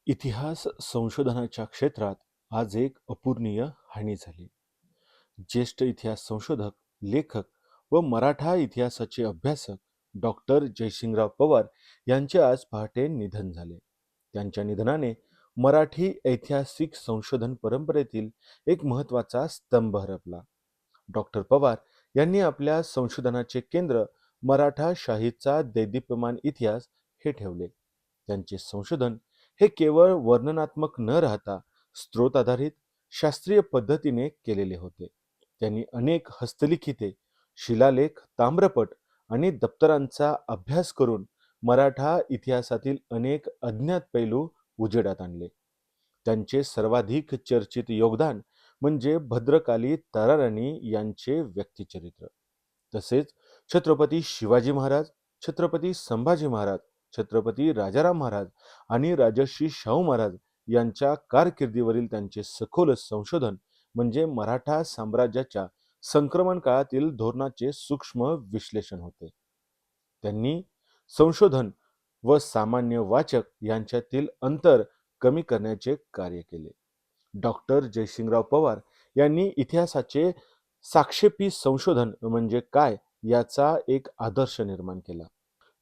इतिहास संशोधनाच्या क्षेत्रात आज एक अपूर्णीय हानी झाली. ज्येष्ठ इतिहास संशोधक, लेखक व मराठा इतिहासाचे अभ्यासक डॉक्टर जयसिंगराव पवार यांचे आज पहाटे निधन झाले. त्यांच्या निधनाने मराठी ऐतिहासिक संशोधन परंपरेतील एक महत्त्वाचा स्तंभ हरपला. डॉक्टर पवार यांनी आपल्या संशोधनाचे केंद्र मराठा शाहीचा दैदिप्यमान इतिहास हे ठेवले. त्यांचे संशोधन हे केवळ वर्णनात्मक न राहता स्रोत आधारित शास्त्रीय पद्धतीने केलेले होते. त्यांनी अनेक हस्तलिखिते, शिलालेख, ताम्रपट आणि दप्तरांचा अभ्यास करून मराठा इतिहासातील अनेक अज्ञात पैलू उजेडात आणले. त्यांचे सर्वाधिक चर्चित योगदान म्हणजे भद्रकाली ताराराणी यांचे व्यक्तिचरित्र. तसेच छत्रपती शिवाजी महाराज, छत्रपती संभाजी महाराज, छत्रपती राजाराम महाराज आणि राजर्षी शाहू महाराज यांच्या कारकिर्दीवरील त्यांचे सखोल संशोधन म्हणजे मराठा साम्राज्याच्या संक्रमण काळातील धोरणाचे सूक्ष्म विश्लेषण होते. त्यांनी संशोधन व सामान्य वाचक यांच्यातील अंतर कमी करण्याचे कार्य केले. डॉक्टर जयसिंगराव पवार यांनी इतिहासाचे साक्षेपी संशोधन म्हणजे काय याचा एक आदर्श निर्माण केला.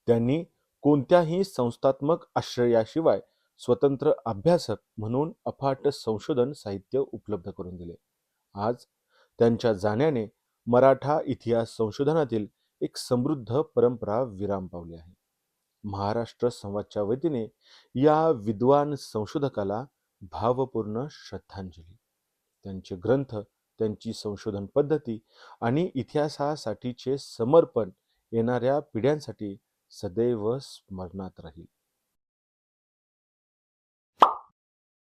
त्यांनी कोणत्याही संस्थात्मक आश्रयाशिवाय स्वतंत्र अभ्यासक म्हणून अफाट संशोधन साहित्य उपलब्ध करून दिले. आज त्यांच्या जाण्याने मराठा इतिहास संशोधनातील एक समृद्ध परंपरा विराम पावली आहे. महाराष्ट्र संवादच्या वतीने या विद्वान संशोधकाला भावपूर्ण श्रद्धांजली. त्यांचे ग्रंथ, त्यांची संशोधन पद्धती आणि इतिहासासाठीचे समर्पण येणाऱ्या पिढ्यांसाठी सदैव स्मरणात राहील.